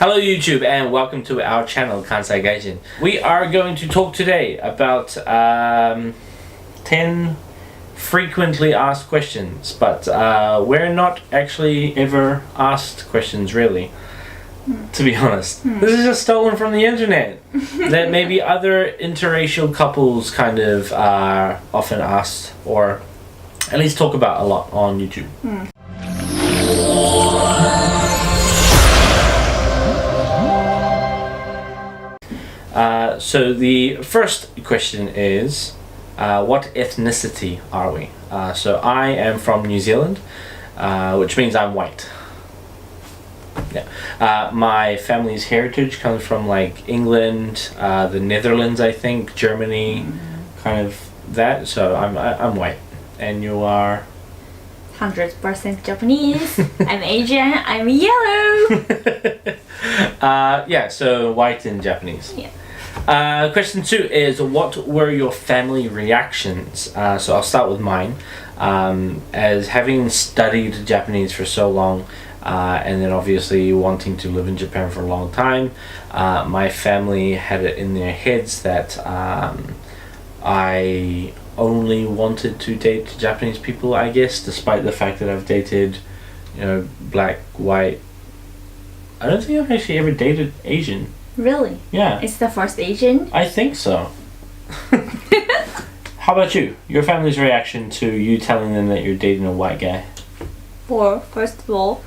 Hello YouTube and welcome to our channel Kansai Gaijin. We are going to talk today about 10 frequently asked questions, but we're not actually ever asked questions really, to be honest. This is just stolen from the internet that maybe other interracial couples kind of are often asked or at least talk about a lot on YouTube. So the first question is, what ethnicity are we? So I am from New Zealand, which means I'm white. Yeah. My family's heritage comes from like England, the Netherlands, I think, Germany, kind of that. So I'm white, and you are 100% Japanese. I'm Asian. I'm yellow. yeah. So white and Japanese. Yeah. Question 2 is, what were your family reactions? So I'll start with mine. As having studied Japanese for so long, and then obviously wanting to live in Japan for a long time, my family had it in their heads that I only wanted to date Japanese people, I guess, despite the fact that I've dated, black, white. I don't think I've actually ever dated Asian. Really? Yeah. It's the first Asian? I think so. How about you? Your family's reaction to you telling them that you're dating a white guy? Well, first of all,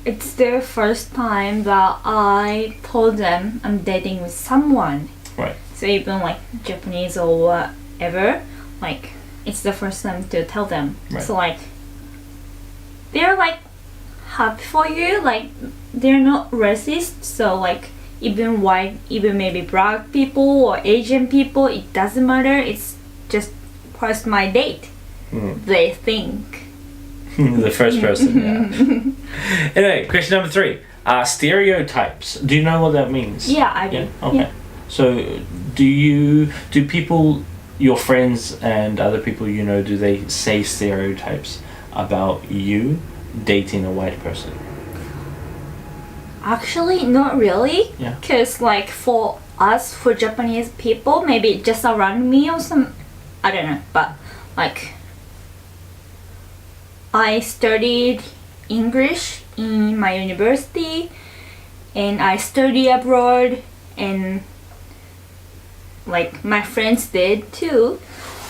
it's the first time that I told them I'm dating with someone. Right. So even like Japanese or whatever, like it's the first time to tell them. Right. So like they're like happy for you, like they're not racist, so like even white, even maybe black people or Asian people, it doesn't matter, it's just first my date. They think. The first person, yeah. Anyway, question number 3. Stereotypes. Do you know what that means? Yeah, I do. Yeah? Okay. Yeah. So do people, your friends and other people do they say stereotypes about you dating a white person? Actually, not really. Yeah. Because like for us, for Japanese people, maybe just around me or some, I don't know, but like I studied English in my university and I studied abroad, and like my friends did too.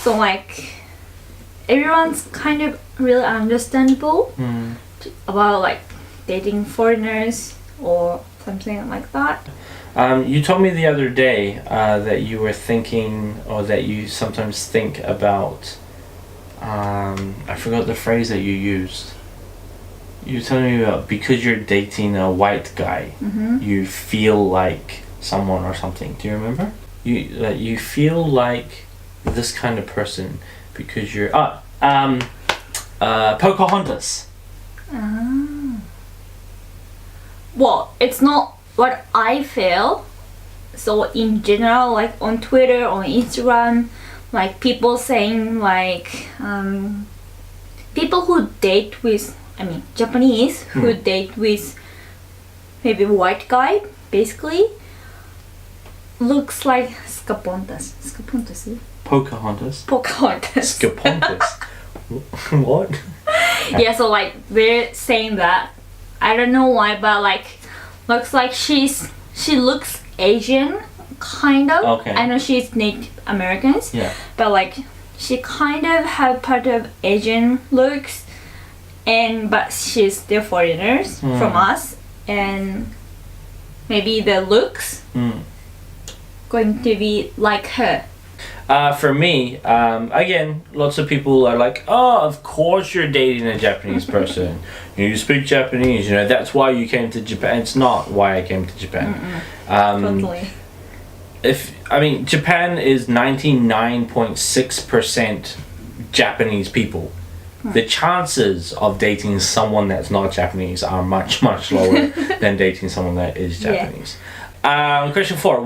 So like everyone's kind of really understandable about like dating foreigners or something like that. You told me the other day that you were thinking, or that you sometimes think about, I forgot the phrase that you used. You were telling me about because you're dating a white guy, you feel like someone or something. Do you remember? You feel like this kind of person because you're Pocahontas. Well, it's not what I feel. So in general, like on Twitter or Instagram, like people saying like people who date with, Japanese who date with maybe white guy, basically looks like Pocahontas. Pocahontas. Scapontas. What? Yeah, so like they're saying that. I don't know why, but like looks like she looks Asian, kind of. Okay. I know she's Native Americans. Yeah. But like she kind of have part of Asian looks, but she's still foreigners from us, and maybe the looks going to be like her. For me, again, lots of people are like, oh, of course you're dating a Japanese person. You speak Japanese, that's why you came to Japan. It's not why I came to Japan. Totally. Japan is 99.6% Japanese people. The chances of dating someone that's not Japanese are much, much lower than dating someone that is Japanese. Question 4.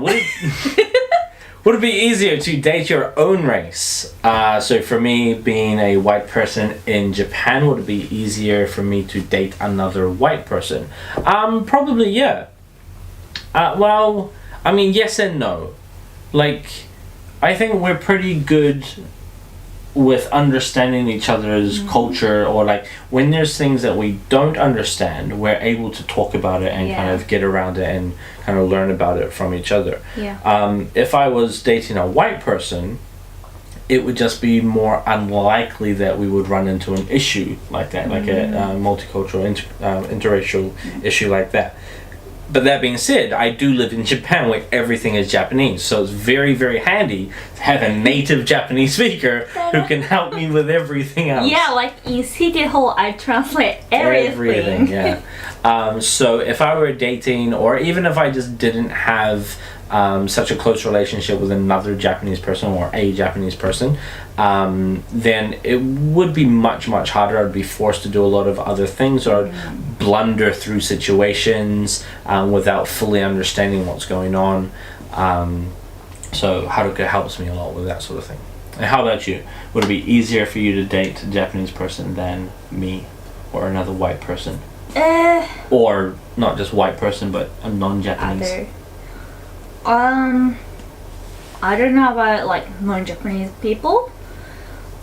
Would it be easier to date your own race? So for me, being a white person in Japan, would it be easier for me to date another white person? Probably, yeah. Well, I mean, yes and no. Like, I think we're pretty good with understanding each other's culture, or like when there's things that we don't understand, we're able to talk about it and kind of get around it and kind of learn about it from each other. If I was dating a white person, it would just be more unlikely that we would run into an issue like that, like a multicultural interracial issue like that. But that being said, I do live in Japan where everything is Japanese, so it's very, very handy to have a native Japanese speaker who can help me with everything else. Yeah, like in City Hall, I translate everything. Yeah. So if I were dating, or even if I just didn't have such a close relationship with another Japanese person or a Japanese person, then it would be much, much harder. I'd be forced to do a lot of other things, or I'd blunder through situations without fully understanding what's going on. So Haruka helps me a lot with that sort of thing. And how about you? Would it be easier for you to date a Japanese person than me or another white person? Or not just white person, but a non-Japanese? I don't know about like non-Japanese people.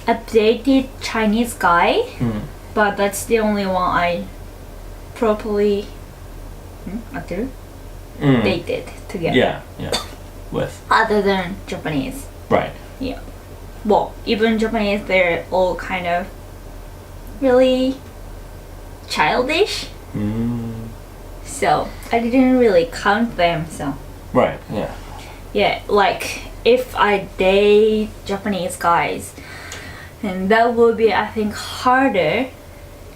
I've dated Chinese guy, but that's the only one I properly dated together. Yeah. With. Other than Japanese. Right. Yeah. Well, even Japanese, they're all kind of really childish. So I didn't really count them. So. Right. Yeah. Yeah, like if I date Japanese guys, and that would be, I think, harder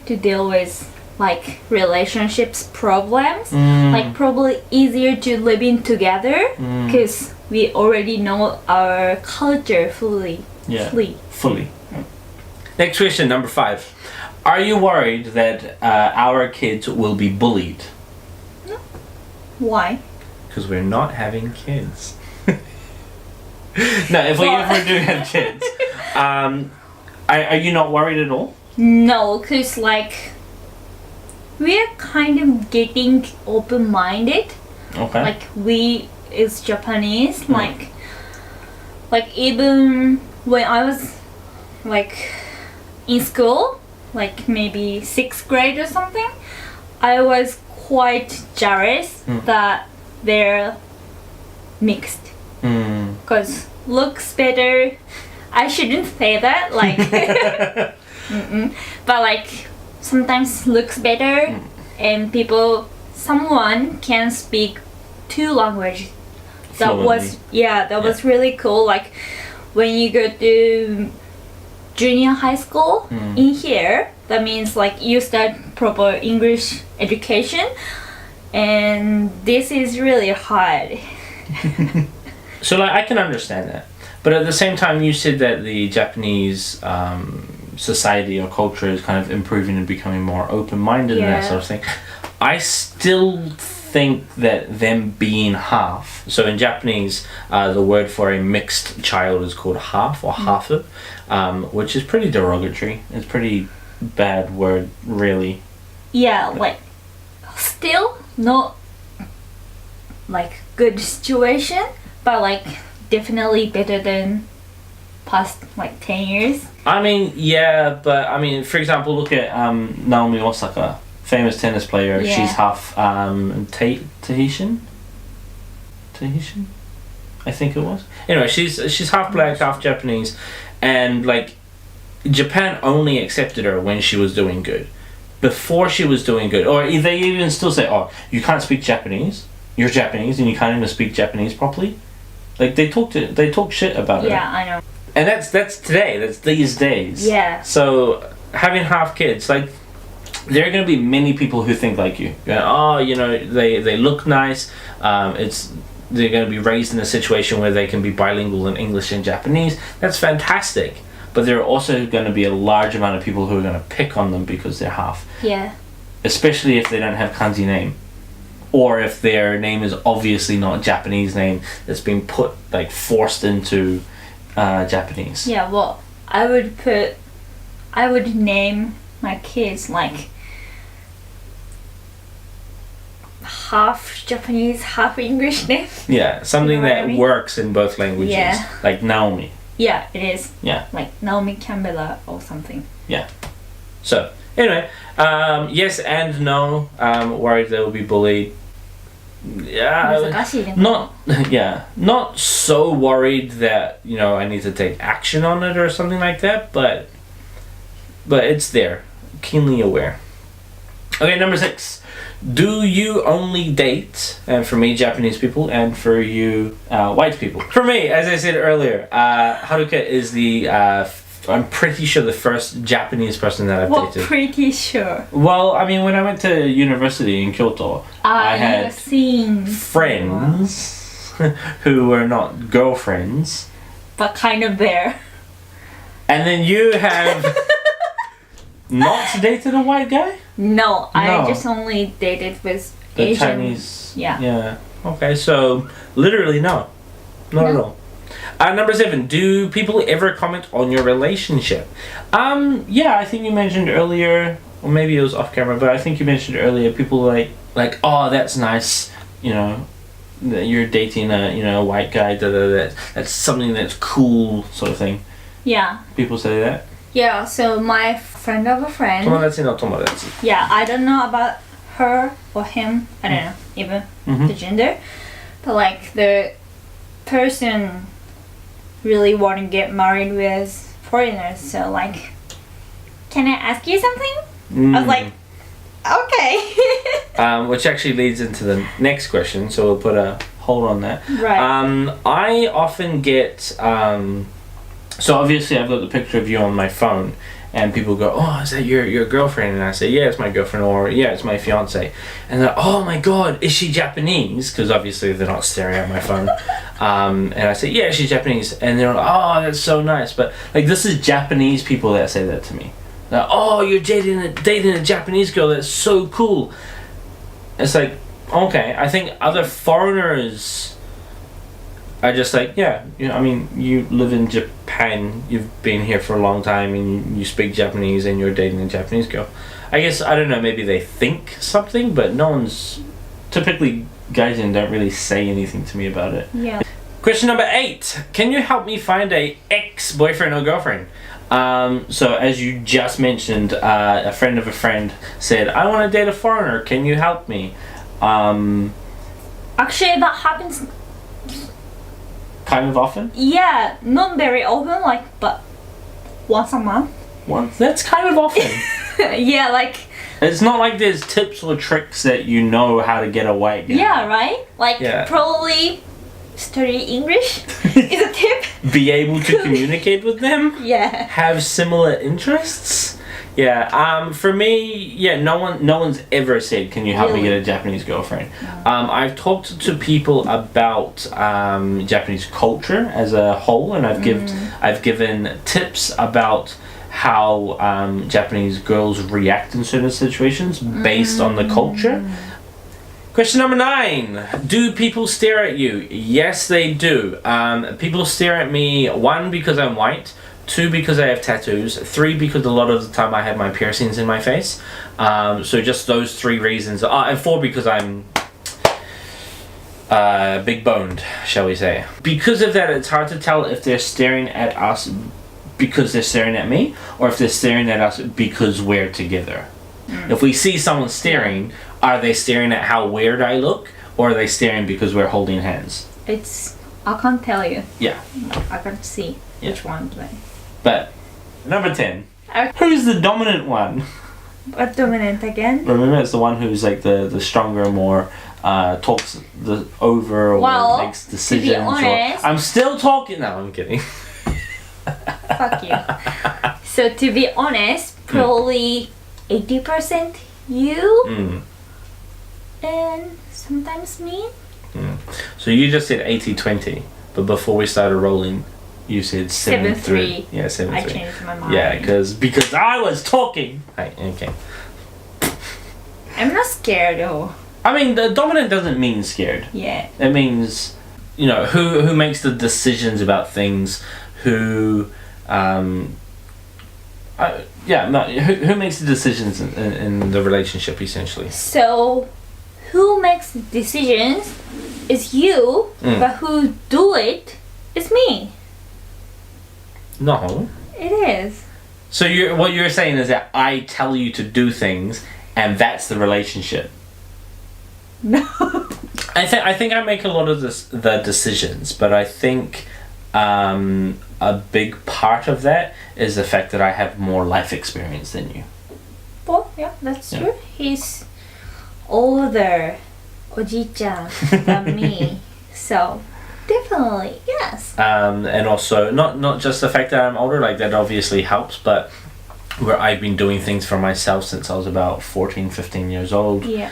to deal with like relationships problems. Like probably easier to live in together because we already know our culture fully. Fully. Next question, number 5. Are you worried that our kids will be bullied? No. Why? Because we're not having kids. No, if we ever do have kids, are you not worried at all? No, because like we're kind of getting open-minded. Okay. Like we is Japanese, like even when I was like in school, like maybe 6th grade or something, I was quite jealous that they're mixed. Because looks better. I shouldn't say that, like but like sometimes looks better, and someone can speak 2 languages. That was was really cool. Like when you go to junior high school in here, that means like you start proper English education, and this is really hard. So like I can understand that, but at the same time you said that the Japanese society or culture is kind of improving and becoming more open-minded and that sort of thing. I still think that them being half, so in Japanese the word for a mixed child is called half or hafu, which is pretty derogatory. It's a pretty bad word, really. Yeah, like still not like good situation, but like definitely better than past like 10 years. I mean, yeah, but I mean, for example, look at Naomi Osaka, famous tennis player. Yeah. She's half Tahitian, I think it was. Anyway, she's half black, half Japanese, and like Japan only accepted her when she was doing good. Before she was doing good, or they even still say, "Oh, you can't speak Japanese. You're Japanese, and you can't even speak Japanese properly." Like they talk shit about her. Yeah, I know. And that's today. That's these days. Yeah. So having half kids, like there are going to be many people who think like you. Oh, you know, they look nice. They're going to be raised in a situation where they can be bilingual in English and Japanese. That's fantastic. But there are also going to be a large amount of people who are going to pick on them because they're half. Yeah. Especially if they don't have kanji name, or if their name is obviously not a Japanese name that's been put like forced into Japanese. Yeah, well, I would name my kids like half Japanese, half English name. Yeah, something You know what that I mean? works in both languages. Yeah. Like Naomi. Yeah, it is. Yeah. Like Naomi Campbell or something. Yeah. So, anyway, yes and no. Worried they will be bullied. Yeah. 難しいね。 Not, yeah, not so worried that, you know, I need to take action on it or something like that, but it's there. Keenly aware. Okay, number 6. Do you only date, and for me, Japanese people, and for you, white people? For me, as I said earlier, Haruka is the, I'm pretty sure the first Japanese person that I've Well, dated. pretty sure. Well, I mean, when I went to university in Kyoto, I had seen friends who were not girlfriends. but kind of there. And then you have not dated a white guy? No, I No. just only dated with The Asian. Chinese. Yeah. Yeah. Okay, so literally no. Not at No. all. Number 7. Do people ever comment on your relationship? Yeah, I think you mentioned earlier, or maybe it was off camera, but I think you mentioned earlier people like, oh, that's nice, you know, that you're dating a white guy, that's something that's cool, sort of thing. Yeah. People say that. Yeah, so my friend of a friend. 友達の友達. Yeah, I don't know about her or him. I don't know even Mhm. the gender. But like the person really want to get married with foreigners. So like, can I ask you something? I was like, okay. Which actually leads into the next question, so we'll put a hold on that. Right. I often get, so obviously I've got the picture of you on my phone, and people go, oh, is that your girlfriend? And I say, yeah, it's my girlfriend, or yeah, it's my fiance. And they're, oh my god, is she Japanese? Because obviously they're not staring at my phone. And I say, yeah, she's Japanese. And they're like, oh, that's so nice. But like, this is Japanese people that say that to me. Like, oh, you're dating a Japanese girl, that's so cool. It's like, okay, I think other foreigners are just like, yeah, you know, I mean, you live in Japan, you've been here for a long time, and you speak Japanese, and you're dating a Japanese girl. I guess, I don't know, maybe they think something, but no one's, typically Gaijin don't really say anything to me about it. Yeah. Question number 8. Can you help me find a ex-boyfriend or girlfriend? So as you just mentioned, a friend of a friend said, I want to date a foreigner, can you help me? Actually, that happens. Kind of often? Yeah, not very often. Like, but once a month. Once. That's kind of often. Yeah, like. It's not like there's tips or tricks that you know how to get a white guy. Yeah, right. Like Yeah. probably study English is a tip. Be able to communicate with them. Yeah. Have similar interests. Yeah. For me, yeah. No one's ever said, "Can you help me Really? get a Japanese girlfriend?" I've talked to people about Japanese culture as a whole, and I've given tips about how Japanese girls react in certain situations based on the culture. Question number 9. Do people stare at you? Yes, they do. People stare at me, 1, because I'm white, 2, because I have tattoos, 3, because a lot of the time I have my piercings in my face. So just those 3 reasons. And 4, because I'm big boned, shall we say. Because of that, it's hard to tell if they're staring at us because they're staring at me, or if they're staring at us because we're together. If we see someone staring, are they staring at how weird I look, or are they staring because we're holding hands? It's. I can't tell you. Yeah. I can't see Yeah. which one. But number 10. Okay. Who's the dominant one? But dominant again. Remember, it's the one who's like the stronger, more talks over or Well, makes decisions. honest- I'm still talking. No, I'm kidding. Fuck you. So to be honest, probably 80% you and sometimes me. So you just said 80-20, but before we started rolling, you said 7-3. 7-3. Yeah, 7-3. I changed my mind. Yeah, because I was talking. Right, okay. I'm not scared though. I mean, the dominant doesn't mean scared. Yeah. It means, you know, who makes the decisions about things, who who makes the decisions in the relationship, essentially. So, who makes decisions is you, but who do it is me. No. It is. So what you're saying is that I tell you to do things, and that's the relationship. No. I think I make a lot of the decisions, but I think a big part of that is the fact that I have more life experience than you. Well, yeah, that's true. He's older, おじいちゃん than me, so definitely yes. And also not just the fact that I'm older, like that obviously helps, but where I've been doing things for myself since I was about 14, 15 years old. Yeah.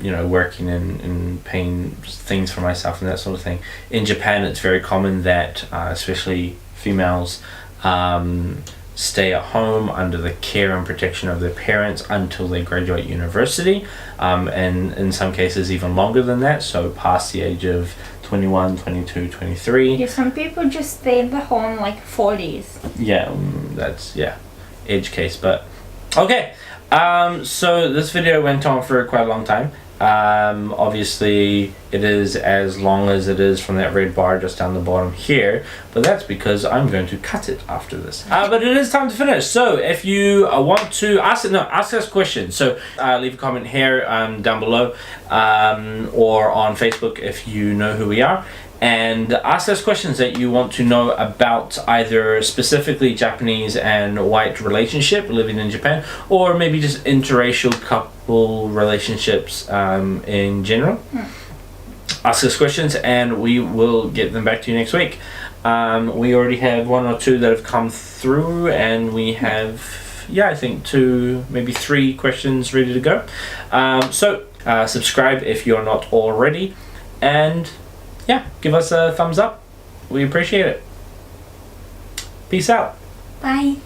You know, working and paying things for myself and that sort of thing. In Japan, it's very common that, especially females, stay at home under the care and protection of their parents until they graduate university, and in some cases even longer than that, so past the age of 21, 22, 23. Yeah, some people just stay at the home like 40s. Yeah, that's, edge case, but okay. So this video went on for quite a long time. Obviously it is as long as it is from that red bar just down the bottom here, but that's because I'm going to cut it after this. But it is time to finish. So if you want to ask us questions, so leave a comment here down below, or on Facebook if you know who we are, and ask us questions that you want to know about either specifically Japanese and white relationship living in Japan, or maybe just interracial couple relationships in general. Ask us questions and we will get them back to you next week. We already have one or two that have come through, and we have I think 2, maybe 3 questions ready to go. So subscribe if you're not already, and give us a thumbs up. We appreciate it. Peace out. Bye.